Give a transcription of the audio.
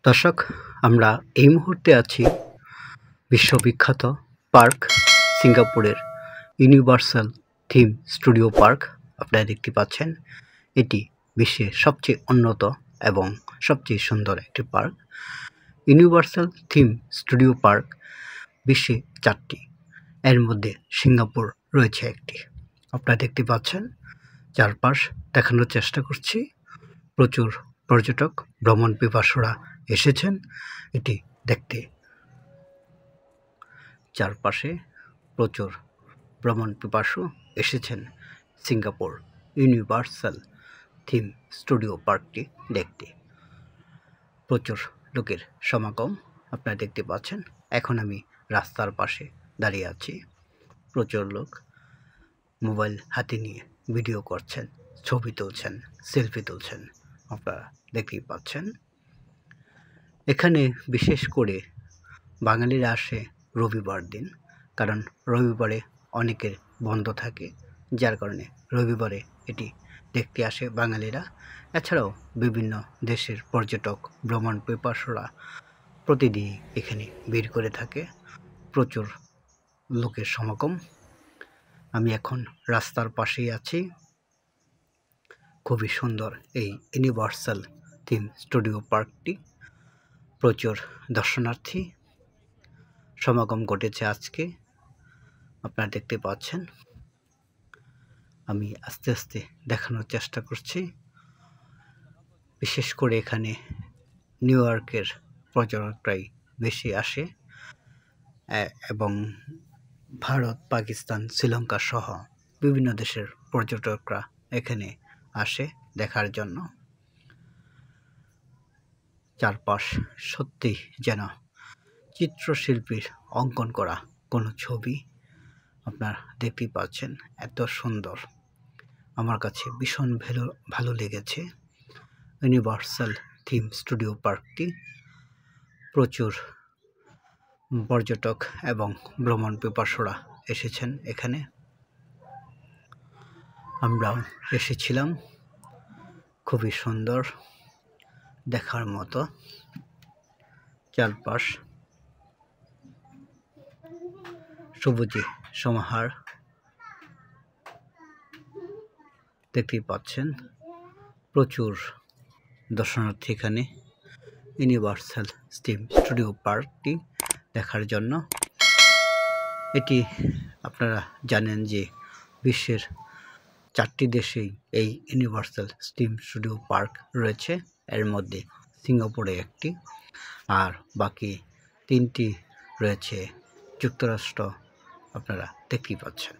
দর্শক, আমরা এই মুহূর্তে আছি বিশ্ববিখ্যাত পার্ক সিঙ্গাপুরের ইউনিভার্সাল থিম স্টুডিও পার্ক। আপনারা দেখতে পাচ্ছেন, এটি বিশ্বের সবচেয়ে উন্নত এবং সবচেয়ে সুন্দর একটি park. Universal theme studio park বিশ্বে 4টি, এর মধ্যে সিঙ্গাপুর রয়েছে একটি। আপনারা দেখতে পাচ্ছেন, চারপাশ দেখানোর চেষ্টা করছি। প্রচুর পর্যটক ভ্রমণ পিপাসুরা এসেছেন এটি দেখতে। চারপাশে প্রচুর ভ্রমণ পিপাসু এসেছেন সিঙ্গাপুর ইউনিভার্সাল থিম স্টুডিও পার্কটি দেখতে। প্রচুর লোকের সমাগম আপনারা দেখতে পাচ্ছেন। এখন আমি রাস্তার পাশে দাঁড়িয়ে আছি। প্রচুর লোক মোবাইল হাতে নিয়ে ভিডিও করছেন, ছবি তুলছেন, সেলফি তুলছেন, আপনারা দেখতেই পাচ্ছেন। এখানে বিশেষ করে বাঙালিরা আসে রবিবার দিন, কারণ রবিবারে অনেকের বন্ধ থাকে, যার কারণে রবিবারে এটি দেখতে আসে বাঙালিরা। এছাড়াও বিভিন্ন দেশের পর্যটক ভ্রমণ পিপাসুরা প্রতিদিন এখানে ভিড় করে থাকে। প্রচুর লোকের সমাগম। আমি এখন রাস্তার পাশেই আছি। খুবই সুন্দর এই ইউনিভার্সাল থিম স্টুডিও পার্কটি। প্রচুর দর্শনার্থী সমাগম ঘটেছে আজকে, আপনারা দেখতে পাচ্ছেন। আমি আস্তে আস্তে দেখানোর চেষ্টা করছি। বিশেষ করে এখানে নিউ ইয়র্কের পর্যটকরাই বেশি আসে এবং ভারত, পাকিস্তান, শ্রীলঙ্কা সহ বিভিন্ন দেশের পর্যটকরা এখানে আসে দেখার জন্য। চারপাশ সত্যি যেন চিত্রশিল্পীর অঙ্কন করা কোনো ছবি। আপনারা দেখতেই পাচ্ছেন, এত সুন্দর। আমার কাছে ভীষণ ভালো লেগেছে ইউনিভার্সাল থিম স্টুডিও পার্কটি। প্রচুর পর্যটক এবং ভ্রমণ পিপাসুরা এসেছেন এখানে। আমরাও এসেছিলাম। খুবই সুন্দর, দেখার মতো। চারপাশ সবুজে সমাহার, দেখতেই পাচ্ছেন। প্রচুর দর্শনার্থী এখানে ইউনিভার্সাল থিম স্টুডিও পার্কটি দেখার জন্য। এটি আপনারা জানেন যে বিশ্বের 4টি দেশেই এই ইউনিভার্সাল থিম স্টুডিও পার্ক রয়েছে, এর মধ্যে সিঙ্গাপুরে একটি, আর বাকি 3টি রয়েছে যুক্তরাষ্ট্র। আপনারা দেখতেই পাচ্ছেন।